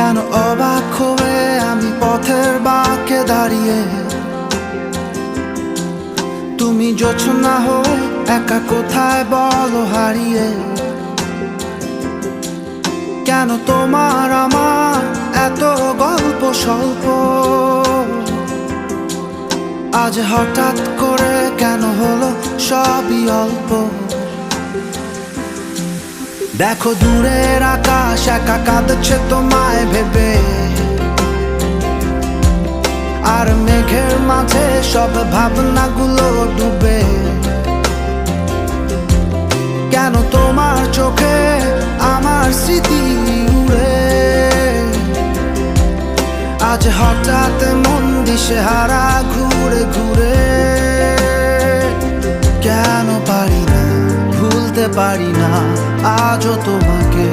কেন অবাক হয়ে আমি পথের বাঁকে দাঁড়িয়ে, তুমি জোছনা হয়ে একা কোথায় বলো হারিয়ে। কেন তোমার আমার এত গল্প স্বল্প, আজ হঠাৎ করে কেন হলো সবই অল্প। দেখো দূরের আকাশ একা কাঁদছে তোমায় ভেবে, আর মেঘের মাঝে সব ভাবনাগুলো ডুবে। কেন তোমার চোখে আমার স্মৃতি উড়ে, আজ হঠাৎ মন দিশেহারা ঘুরে ঘুরে। কেন পারি না ভুলতে পারি না আজও তোমাকে।